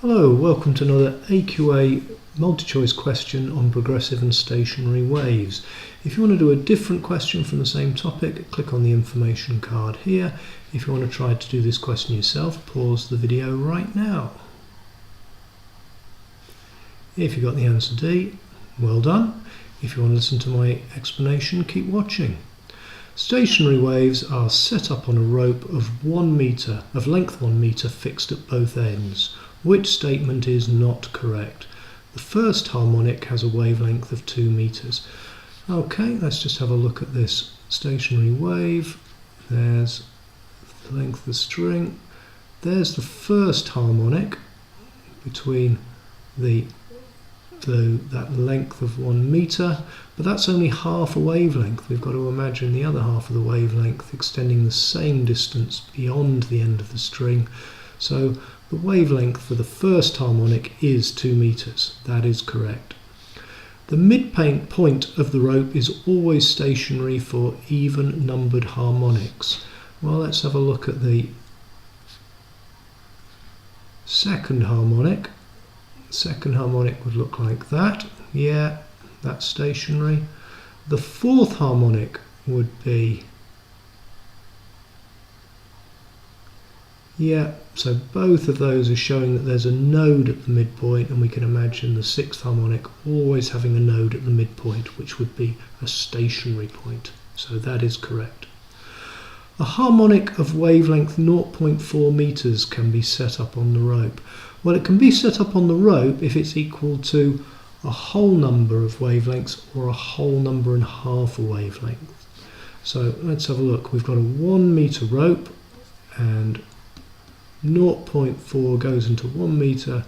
Hello, welcome to another AQA multi-choice question on progressive and stationary waves. If you want to do a different question from the same topic, click on the information card here. If you want to try to do this question yourself, pause the video right now. If you got the answer D, well done. If you want to listen to my explanation, keep watching. Stationary waves are set up on a rope of length 1 meter fixed at both ends. Which statement is not correct? The first harmonic has a wavelength of 2 meters. Okay, let's just have a look at this stationary wave. There's the length of the string. There's the first harmonic between that length of 1 meter, but that's only half a wavelength. We've got to imagine the other half of the wavelength extending the same distance beyond the end of the string. So the wavelength for the first harmonic is 2 meters. That is correct. The midpoint of the rope is always stationary for even numbered harmonics. Well, let's have a look at the second harmonic. Second harmonic would look like that. Yeah, that's stationary. The fourth harmonic would be, yeah, so both of those are showing that there's a node at the midpoint, and we can imagine the sixth harmonic always having a node at the midpoint, which would be a stationary point. So that is correct. A harmonic of wavelength 0.4 meters can be set up on the rope. Well, it can be set up on the rope if it's equal to a whole number of wavelengths or a whole number and half a wavelength. So let's have a look. We've got a 1 meter rope, and 0.4 goes into 1 meter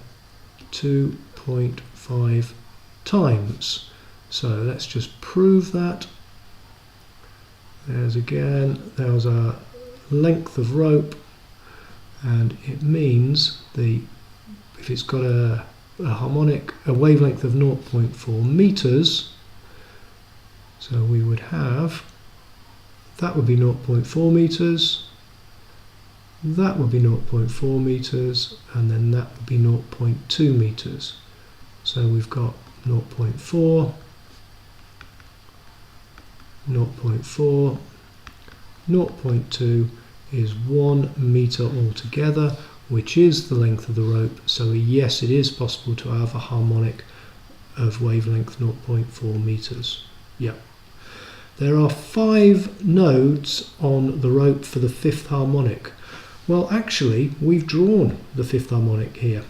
2.5 times. So let's just prove that. There's our length of rope, and it means if it's got a wavelength of 0.4 meters, so we would have, that would be 0.4 meters, that would be 0.4 meters, and then that would be 0.2 meters. So we've got 0.4, 0.4, 0.2 is 1 meter altogether, which is the length of the rope. So yes, it is possible to have a harmonic of wavelength 0.4 meters. Yep. There are 5 nodes on the rope for the fifth harmonic. Well, actually, we've drawn the fifth harmonic here.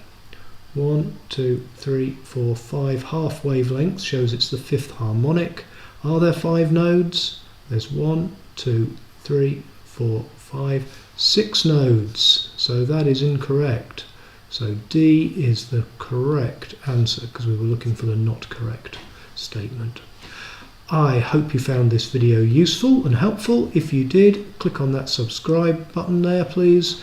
1, 2, 3, 4, 5 half wavelengths shows it's the fifth harmonic. Are there 5 nodes? There's 1, 2, 3, 4, 5, 6 nodes. So that is incorrect. So D is the correct answer, because we were looking for the not correct statement. I hope you found this video useful and helpful. If you did, click on that subscribe button there, please.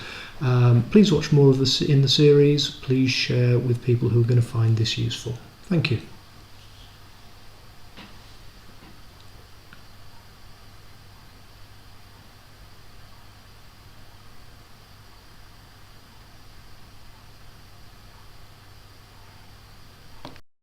Please watch more of this in the series. Please share with people who are going to find this useful. Thank you.